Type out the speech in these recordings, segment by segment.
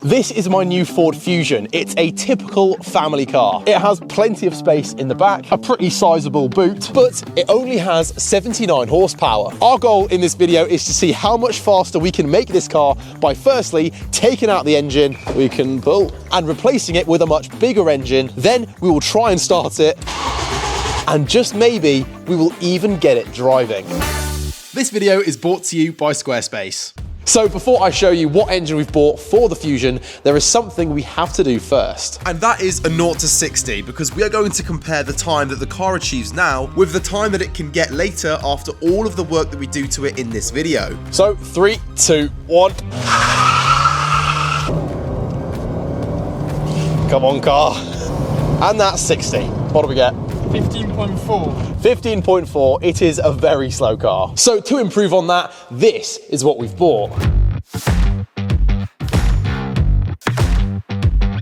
This is my new Ford Fusion. It's a typical family car. It has plenty of space in the back, a pretty sizable boot, but it only has 79 horsepower. Our goal in this video is to see how much faster we can make this car by firstly taking out the engine, we can pull, and replacing it with a much bigger engine. Then we will try and start it, and just maybe we will even get it driving. This video is brought to you by Squarespace. So before I show you what engine we've bought for the Fusion, there is something we have to do first. And that is a 0 to 60, because we are going to compare the time that the car achieves now with the time that it can get later after all of the work that we do to it in this video. So 3, 2, 1. Come on, car. And that's 60. What do we get? 15.4. 15.4, it is a very slow car. So to improve on that, this is what we've bought.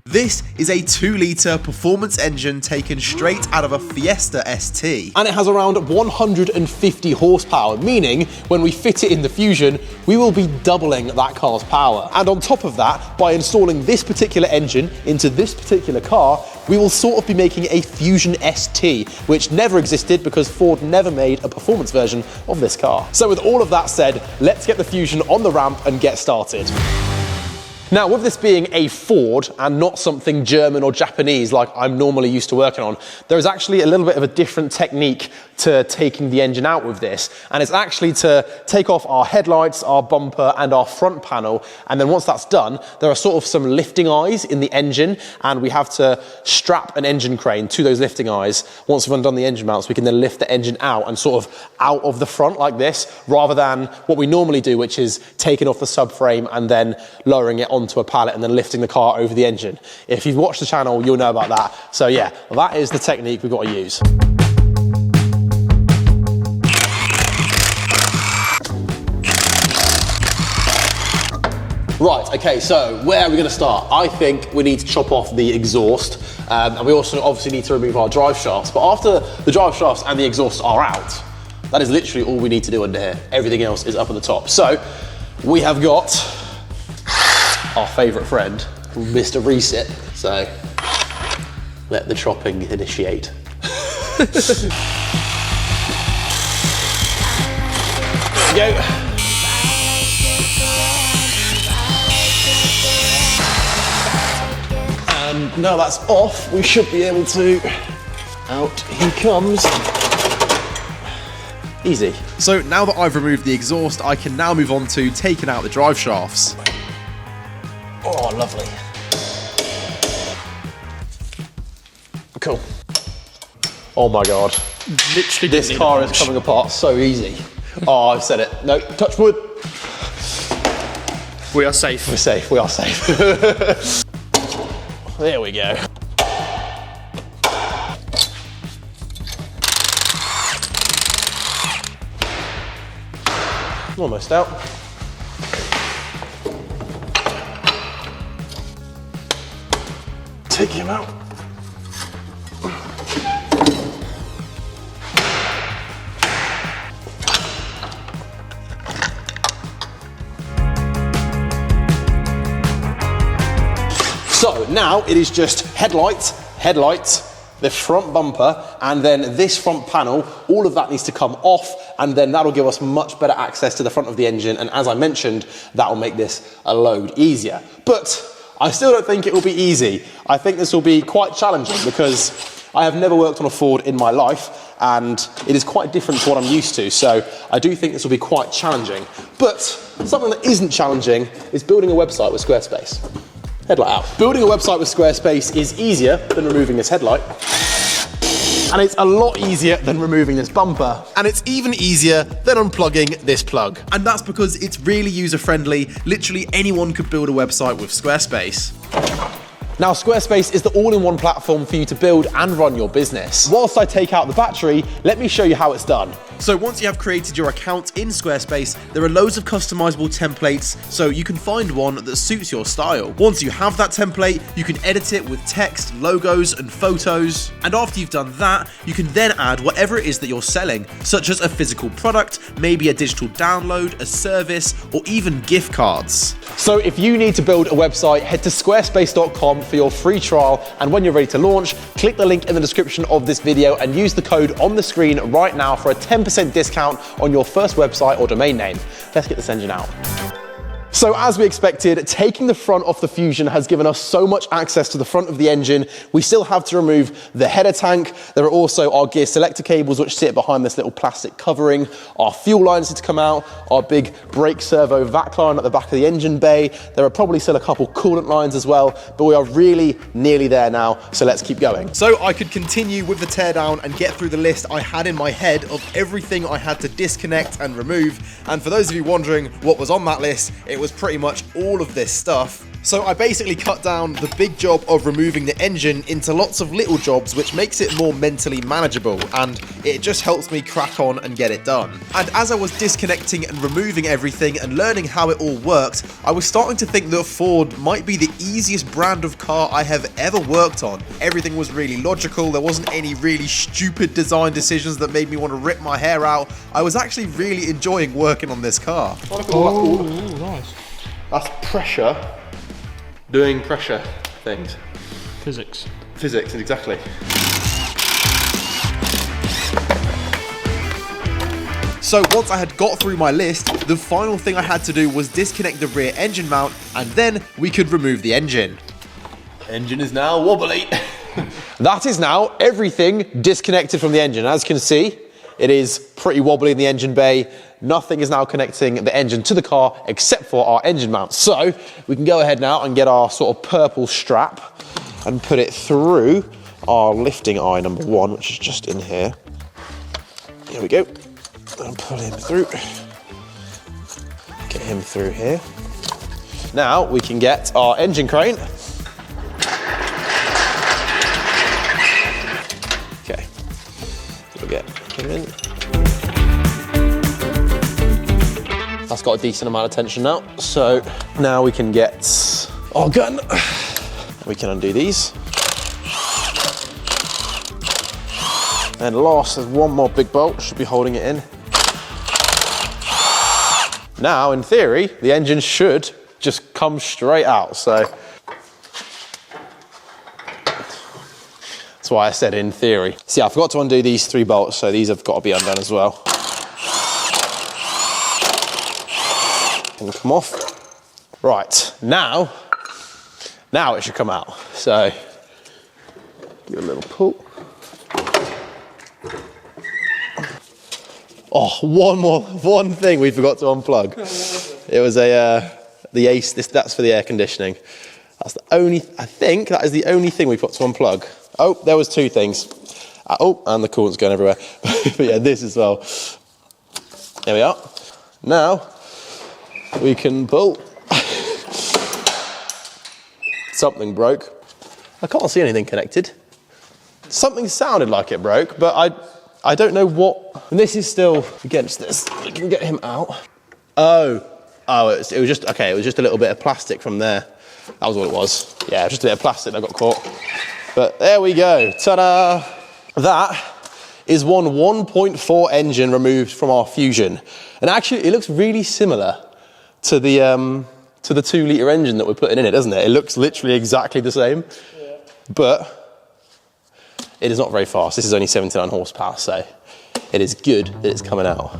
This is a 2-litre performance engine taken straight out of a Fiesta ST. And it has around 150 horsepower, meaning when we fit it in the Fusion, we will be doubling that car's power. And on top of that, by installing this particular engine into this particular car, we will sort of be making a Fusion ST, which never existed because Ford never made a performance version of this car. So with all of that said, let's get the Fusion on the ramp and get started. Now, with this being a Ford and not something German or Japanese like I'm normally used to working on, there is actually a little bit of a different technique to taking the engine out with this. And it's actually to take off our headlights, our bumper, and our front panel. And then once that's done, there are sort of some lifting eyes in the engine, and we have to strap an engine crane to those lifting eyes. Once we've undone the engine mounts, we can then lift the engine out and sort of out of the front like this, rather than what we normally do, which is taking off the subframe and then lowering it onto a pallet and then lifting the car over the engine. If you've watched the channel, you'll know about that. So yeah, that is the technique we've got to use. Right, okay, so where are we going to start? I think we need to chop off the exhaust, and we also obviously need to remove our drive shafts. But after the drive shafts and the exhaust are out, that is literally all we need to do under here. Everything else is up at the top. So we have got our favourite friend, Mr. Reset. So let the chopping initiate. There we go. And now that's off, we should be able to, out he comes. Easy. So now that I've removed the exhaust, I can now move on to taking out the drive shafts. Oh, lovely. Cool. Oh my God. Literally, this car is coming apart so easy. Oh, I've said it. No, touch wood. We are safe. We're safe, we are safe. There we go. Almost out. Take him out. So now it is just headlights, the front bumper, and then this front panel. All of that needs to come off, and then that'll give us much better access to the front of the engine. And as I mentioned, that will make this a load easier. But I still don't think it will be easy. I think this will be quite challenging because I have never worked on a Ford in my life, and it is quite different to what I'm used to. So I do think this will be quite challenging. But something that isn't challenging is building a website with Squarespace. Headlight out. Building a website with Squarespace is easier than removing this headlight. And it's a lot easier than removing this bumper. And it's even easier than unplugging this plug. And that's because it's really user-friendly. Literally anyone could build a website with Squarespace. Now, Squarespace is the all-in-one platform for you to build and run your business. Whilst I take out the battery, let me show you how it's done. So once you have created your account in Squarespace, there are loads of customizable templates, so you can find one that suits your style. Once you have that template, you can edit it with text, logos, and photos. And after you've done that, you can then add whatever it is that you're selling, such as a physical product, maybe a digital download, a service, or even gift cards. So if you need to build a website, head to squarespace.com for your free trial, and when you're ready to launch, click the link in the description of this video and use the code on the screen right now for a 10% discount on your first website or domain name. Let's get this engine out. So as we expected, taking the front off the Fusion has given us so much access to the front of the engine. We still have to remove the header tank. There are also our gear selector cables which sit behind this little plastic covering. Our fuel lines need to come out, our big brake servo vac line at the back of the engine bay. There are probably still a couple coolant lines as well, but we are really nearly there now, so let's keep going. So I could continue with the teardown and get through the list I had in my head of everything I had to disconnect and remove, and for those of you wondering what was on that list, it was pretty much all of this stuff. So I basically cut down the big job of removing the engine into lots of little jobs, which makes it more mentally manageable, and it just helps me crack on and get it done. And as I was disconnecting and removing everything and learning how it all worked, I was starting to think that Ford might be the easiest brand of car I have ever worked on. Everything was really logical, there wasn't any really stupid design decisions that made me want to rip my hair out. I was actually really enjoying working on this car. Oh, nice. That's pressure doing pressure things. Physics. Physics, exactly. So once I had got through my list, the final thing I had to do was disconnect the rear engine mount, and then we could remove the engine. Engine is now wobbly. That is now everything disconnected from the engine. As you can see, it is pretty wobbly in the engine bay. Nothing is now connecting the engine to the car except for our engine mount. So we can go ahead now and get our sort of purple strap and put it through our lifting eye number 1, which is just in here. Here we go. And pull him through. Get him through here. Now we can get our engine crane. Okay. We'll get him in. That's got a decent amount of tension now. So now we can get our gun. We can undo these. And last, there's one more big bolt, should be holding it in. Now, in theory, the engine should just come straight out, so. That's why I said in theory. See, I forgot to undo these 3 bolts, so these have got to be undone as well. And come off. Right, now it should come out. So, give it a little pull. Oh, one thing we forgot to unplug. It was the ace, that's for the air conditioning. That's the only, I think that is the only thing we put to unplug. Oh, there was 2 things. Oh, and the coolant's going everywhere. But yeah, this as well. There we are. Now, we can pull. Something broke. I can't see anything connected. Something sounded like it broke, but I don't know what. And this is still against this. We can get him out. Oh, it was just, okay, it was just a little bit of plastic from there. That was all it was. Yeah, just a bit of plastic that got caught. But there we go, ta-da! That is one 1.4 engine removed from our Fusion. And actually, it looks really similar to the 2-litre engine that we're putting in it, doesn't it? It looks literally exactly the same. Yeah. But it is not very fast. This is only 79 horsepower, so it is good that it's coming out.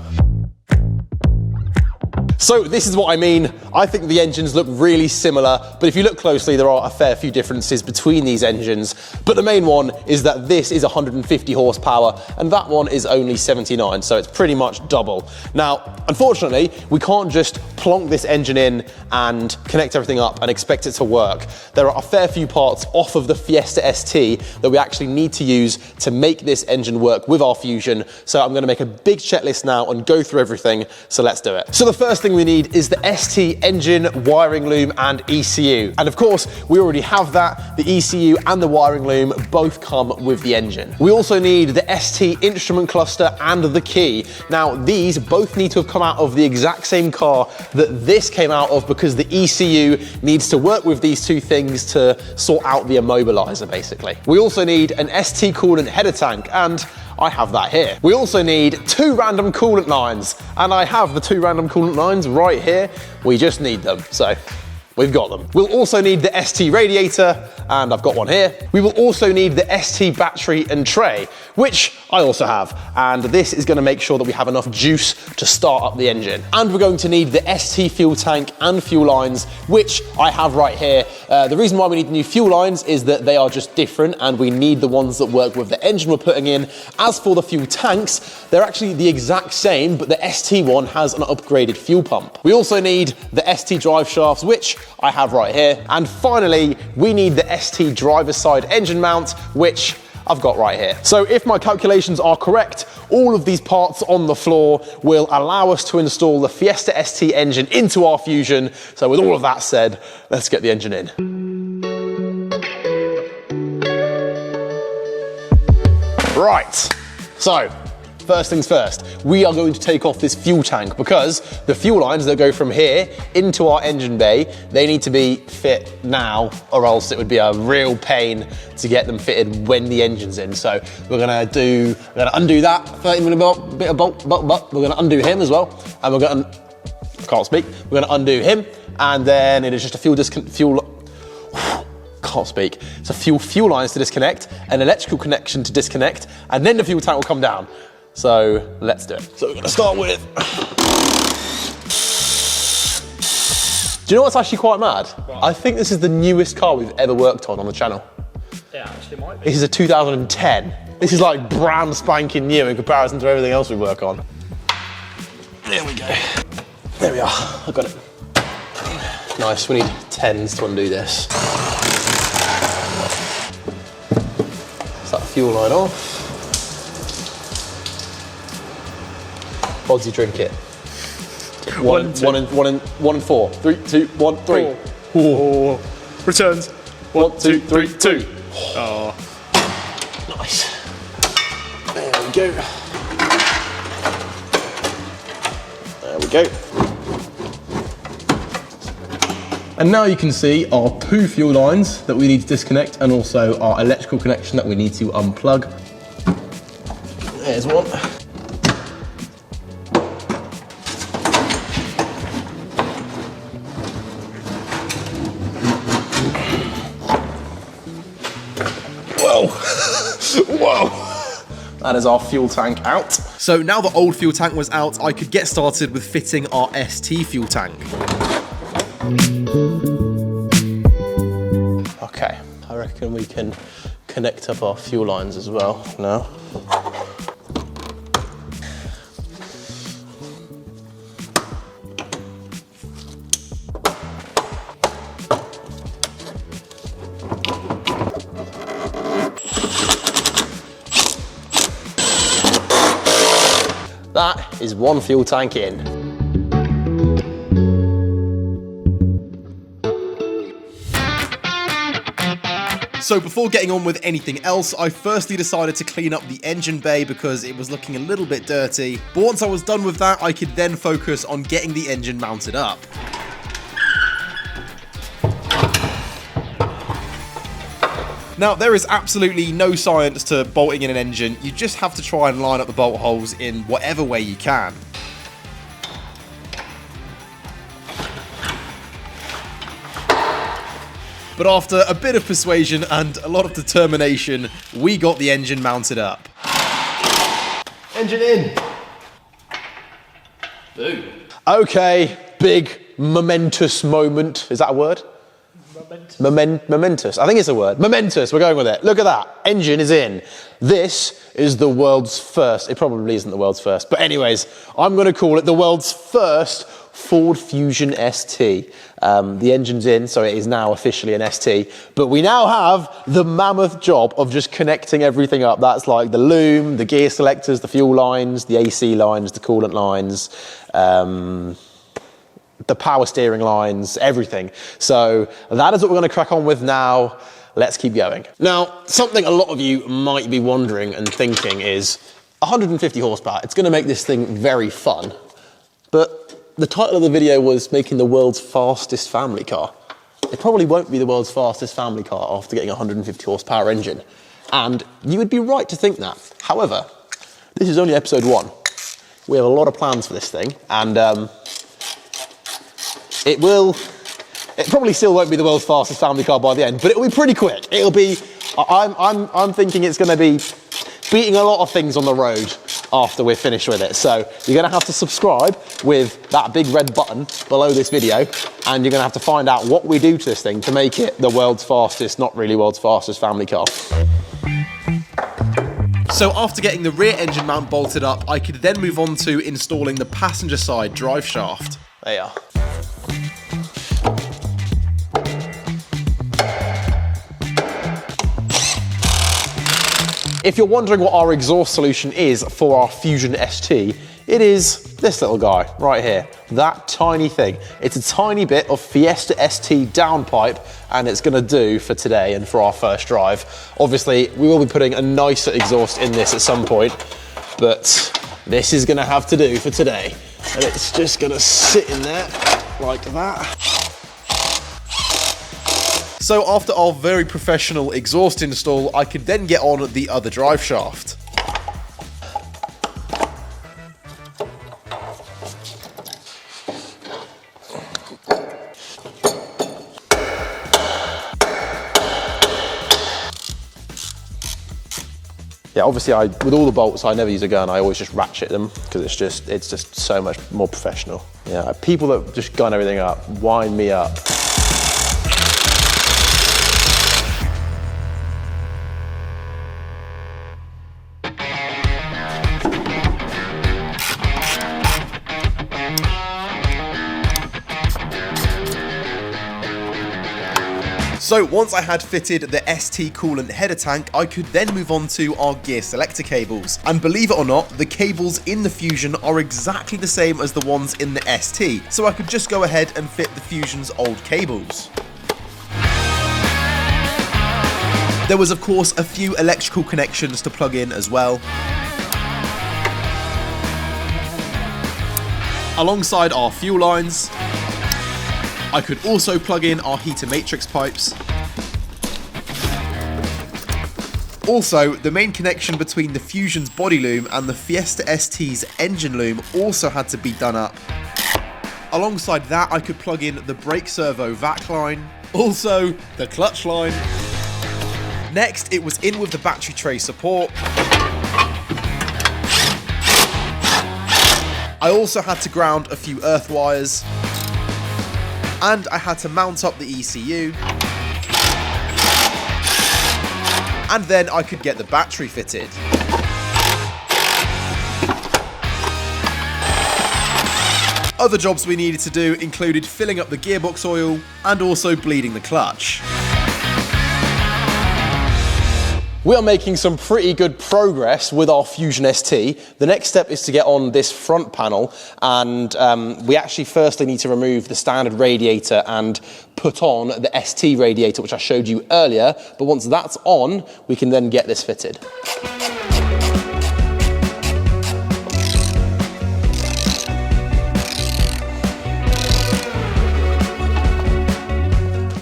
So this is what I mean. I think the engines look really similar, but if you look closely, there are a fair few differences between these engines. But the main one is that this is 150 horsepower and that one is only 79, so it's pretty much double. Now, unfortunately, we can't just plonk this engine in and connect everything up and expect it to work. There are a fair few parts off of the Fiesta ST that we actually need to use to make this engine work with our Fusion. So I'm gonna make a big checklist now and go through everything, so let's do it. So the first thing thing we need is the ST engine, wiring loom, and ECU. And of course, we already have that. The ECU and the wiring loom both come with the engine. We also need the ST instrument cluster and the key. Now, these both need to have come out of the exact same car that this came out of, because the ECU needs to work with these two things to sort out the immobilizer, basically. We also need an ST coolant header tank, and I have that here. We also need 2 random coolant lines, and I have the 2 random coolant lines right here. We just need them, so we've got them. We'll also need the ST radiator, and I've got one here. We will also need the ST battery and tray, which I also have, and this is gonna make sure that we have enough juice to start up the engine. And we're going to need the ST fuel tank and fuel lines, which I have right here. The reason why we need the new fuel lines is that they are just different, and we need the ones that work with the engine we're putting in. As for the fuel tanks, they're actually the exact same, but the ST one has an upgraded fuel pump. We also need the ST drive shafts, which I have right here. And finally, we need the ST driver's side engine mount, which I've got right here. So if my calculations are correct, all of these parts on the floor will allow us to install the Fiesta ST engine into our Fusion. So with all of that said, let's get the engine in. Right, so first things first, we are going to take off this fuel tank, because the fuel lines that go from here into our engine bay, they need to be fit now, or else it would be a real pain to get them fitted when the engine's in. So we're gonna undo that 30mm bit of bolt, we're gonna undo him as well, and we're gonna, can't speak, we're gonna undo him, and then it is just a fuel lines to disconnect, an electrical connection to disconnect, and then the fuel tank will come down. So let's do it. So we're gonna start with, do you know what's actually quite mad? Right. I think this is the newest car we've ever worked on the channel. Yeah, actually might be. This is a 2010. This is like brand spanking new in comparison to everything else we work on. There we go. There we are, I got it. Nice, we need 10s to undo this. Set the fuel line off. Odds you drink it. One and four. 3, 2, 1, 3. Oh. Returns. 1, 2, 3, 2. Oh. Nice. There we go. There we go. And now you can see our 2 fuel lines that we need to disconnect, and also our electrical connection that we need to unplug. There's one. Whoa. That is our fuel tank out. So now the old fuel tank was out, I could get started with fitting our ST fuel tank. Okay, I reckon we can connect up our fuel lines as well now. That is one fuel tank in. So before getting on with anything else, I firstly decided to clean up the engine bay because it was looking a little bit dirty. But once I was done with that, I could then focus on getting the engine mounted up. Now, there is absolutely no science to bolting in an engine. You just have to try and line up the bolt holes in whatever way you can. But after a bit of persuasion and a lot of determination, we got the engine mounted up. Engine in. Boom. Okay, big momentous moment. Is that a word? Momentous. I think it's a word. Momentous, we're going with it. Look at that. Engine is in. This is the world's first. It probably isn't the world's first. But anyways, I'm going to call it the world's first Ford Fusion ST. The engine's in, so it is now officially an ST. But we now have the mammoth job of just connecting everything up. That's like the loom, the gear selectors, the fuel lines, the AC lines, the coolant lines. the power steering lines, everything. So that is what we're gonna crack on with now. Let's keep going. Now, something a lot of you might be wondering and thinking is 150 horsepower, it's gonna make this thing very fun. But the title of the video was making the world's fastest family car. It probably won't be the world's fastest family car after getting a 150 horsepower engine. And you would be right to think that. However, this is only episode 1. We have a lot of plans for this thing, and it probably still won't be the world's fastest family car by the end, but it'll be pretty quick. It'll be, I'm thinking it's gonna be beating a lot of things on the road after we're finished with it. So you're gonna have to subscribe with that big red button below this video, and you're gonna have to find out what we do to this thing to make it the world's fastest, not really world's fastest family car. So after getting the rear engine mount bolted up, I could then move on to installing the passenger side drive shaft. There you are. If you're wondering what our exhaust solution is for our Fusion ST, it is this little guy right here, that tiny thing. It's a tiny bit of Fiesta ST downpipe, and it's gonna do for today and for our first drive. Obviously, we will be putting a nicer exhaust in this at some point, but this is gonna have to do for today. And it's just gonna sit in there like that. So after our very professional exhaust install, I could then get on the other drive shaft. Yeah, obviously with all the bolts, I never use a gun. I always just ratchet them because it's just so much more professional. Yeah, people that just gun everything up, wind me up. So once I had fitted the ST coolant header tank, I could then move on to our gear selector cables. And believe it or not, the cables in the Fusion are exactly the same as the ones in the ST. So I could just go ahead and fit the Fusion's old cables. There was of course a few electrical connections to plug in as well. Alongside our fuel lines, I could also plug in our heater matrix pipes. Also, the main connection between the Fusion's body loom and the Fiesta ST's engine loom also had to be done up. Alongside that, I could plug in the brake servo vac line, also the clutch line. Next, it was in with the battery tray support. I also had to ground a few earth wires. And I had to mount up the ECU. And then I could get the battery fitted. Other jobs we needed to do included filling up the gearbox oil and also bleeding the clutch. We are making some pretty good progress with our Fusion ST. The next step is to get on this front panel, and we actually firstly need to remove the standard radiator and put on the ST radiator, which I showed you earlier. But once that's on, we can then get this fitted.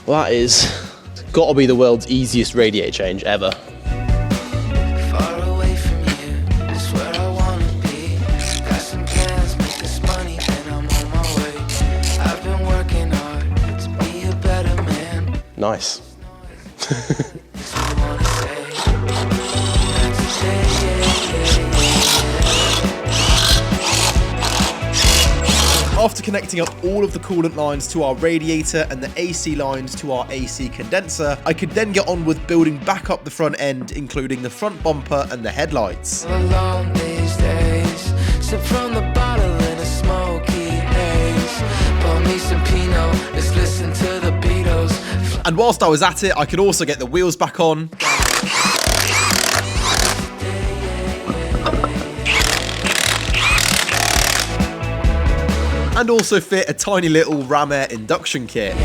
Well, that is got to be the world's easiest radiator change ever. Nice. After connecting up all of the coolant lines to our radiator and the AC lines to our AC condenser, I could then get on with building back up the front end, including the front bumper and the headlights. Along these days, sip from the bottle in a smoky haze. Pour me some Pinot, let's listen to the Beatles. And whilst I was at it, I could also get the wheels back on. And and also fit a tiny little ram air induction kit.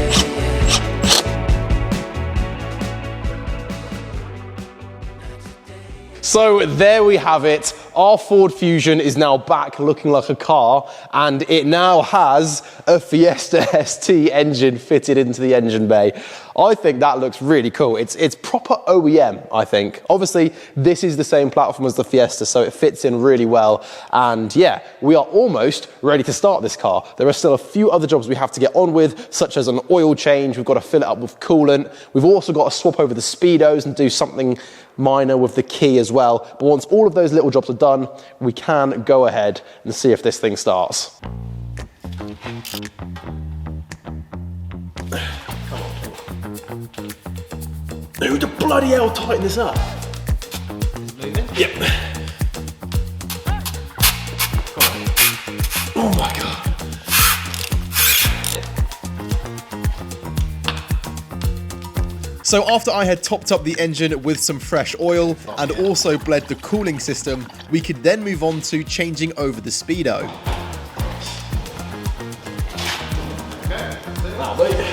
So there we have it. Our Ford Fusion is now back looking like a car, and it now has a Fiesta ST engine fitted into the engine bay. I think that looks really cool. It's proper OEM, I think. Obviously, this is the same platform as the Fiesta, so it fits in really well. And yeah, we are almost ready to start this car. There are still a few other jobs we have to get on with, such as an oil change. We've got to fill it up with coolant. We've also got to swap over the speedos and do something minor with the key as well. But once all of those little jobs are done, we can go ahead and see if this thing starts. Who the bloody hell tightened this up? Moving? Yep. Oh my God. So after I had topped up the engine with some fresh oil and also bled the cooling system, we could then move on to changing over the speedo.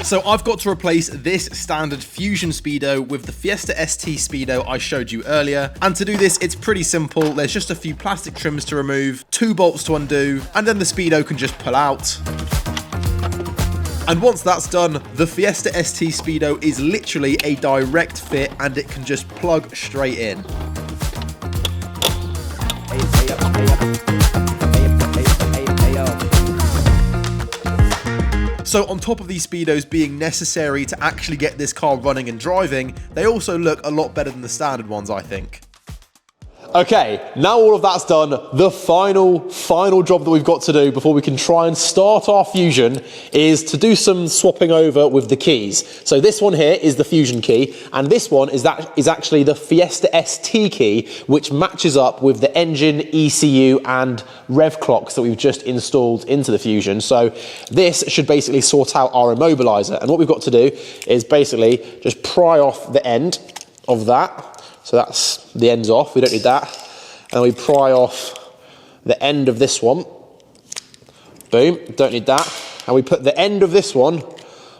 So I've got to replace this standard Fusion speedo with the Fiesta ST speedo I showed you earlier. And to do this, it's pretty simple. There's just a few plastic trims to remove, 2 bolts to undo, and then the speedo can just pull out. And once that's done, the Fiesta ST speedo is literally a direct fit and it can just plug straight in. So on top of these speedos being necessary to actually get this car running and driving, they also look a lot better than the standard ones, I think. Okay, now all of that's done, the final job that we've got to do before we can try and start our Fusion is to do some swapping over with the keys. So this one here is the Fusion key, and this one is actually the Fiesta ST key, which matches up with the engine, ECU, and rev clocks that we've just installed into the Fusion. So this should basically sort out our immobilizer. And what we've got to do is basically just pry off the end of that. So that's the end's off, we don't need that. And we pry off the end of this one. Boom, don't need that. And we put the end of this one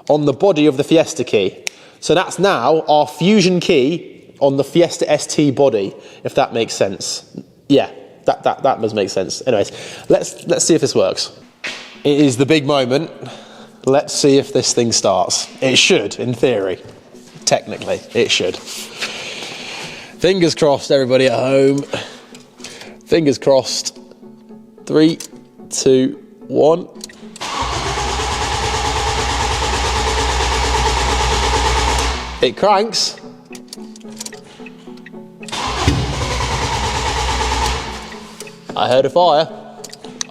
on the body of the Fiesta key. So that's now our Fusion key on the Fiesta ST body, if that makes sense. Yeah, that does make sense. Anyways, let's see if this works. It is the big moment. Let's see if this thing starts. It should, in theory. Technically, it should. Fingers crossed, everybody at home. Fingers crossed. 3, 2, 1. It cranks. I heard a fire.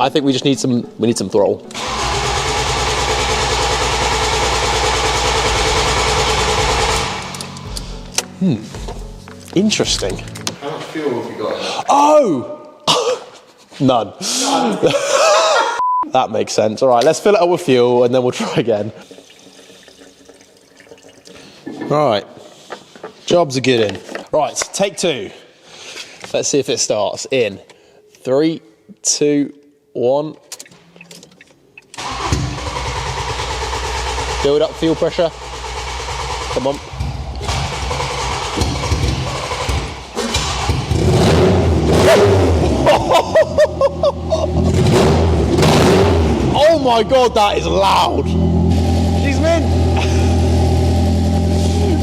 I think we just need some throttle. Interesting. How much fuel have you got? Oh! None. That makes sense. All right, let's fill it up with fuel and then we'll try again. All right, jobs are good in. Right, take 2. Let's see if it starts in 3, 2, 1. Build up fuel pressure. Come on. Oh my God, that is loud. She's mint.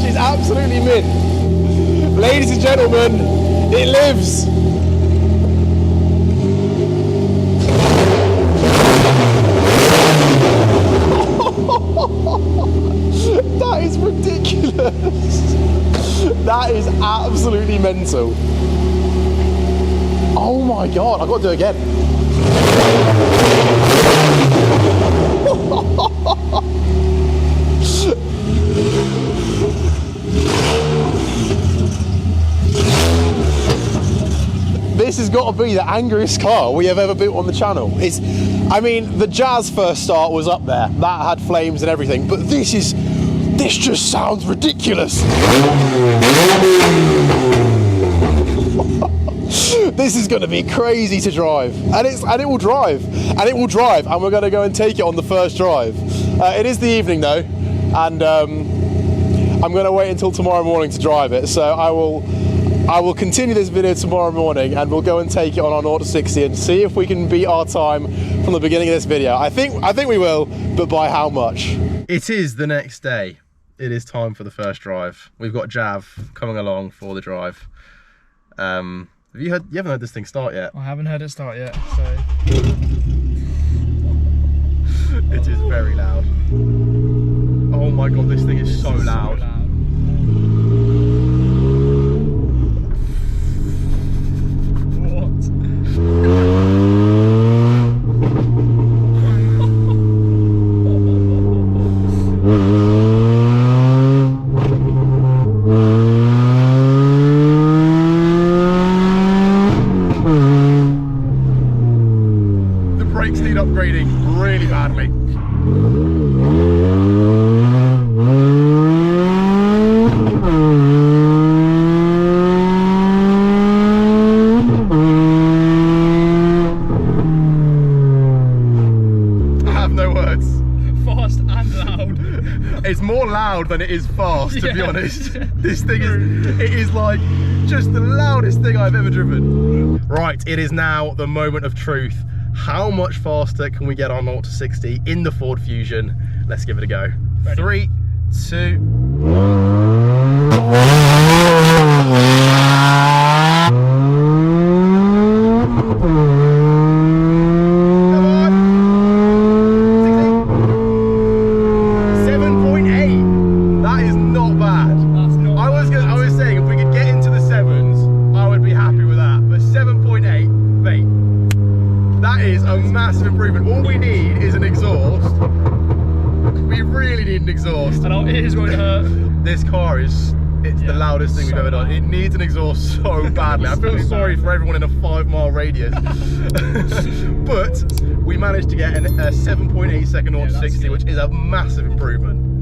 She's absolutely mint. Ladies and gentlemen, it lives. That is ridiculous. That is absolutely mental. Oh my God, I've got to do it again. This has got to be the angriest car we have ever built on the channel. I mean, the Jazz first start was up there. That had flames and everything, but this just sounds ridiculous. This is going to be crazy to drive, and it will drive, and we're going to go and take it on the first drive. It is the evening though, and I'm going to wait until tomorrow morning to drive it. So I will continue this video tomorrow morning, and we'll go and take it on our 0 to 60 and see if we can beat our time from the beginning of this video. I think we will, but by how much? It is the next day. It is time for the first drive. We've got Jav coming along for the drive. You haven't heard this thing start yet? I haven't heard it start yet, so. It is very loud. Oh my god, this thing is so loud. Brakes need upgrading really badly. I have no words. Fast and loud. It's more loud than it is fast, to be honest. This thing is like just the loudest thing I've ever driven. Right, it is now the moment of truth. How much faster can we get our 0 to 60 in the Ford Fusion? Let's give it a go. Ready? 3, 2, 7.8. That is not bad. That's not I was saying if we could get into the 7s, I would be happy with that. But 7.8, mate. That is a massive improvement. All we need is an exhaust. We really need an exhaust. And our ears won't hurt. This car is the loudest thing we've ever done. It needs an exhaust so badly. I feel sorry for everyone in a 5-mile radius. But we managed to get a 7.8 second 0 to 60, which is a massive improvement.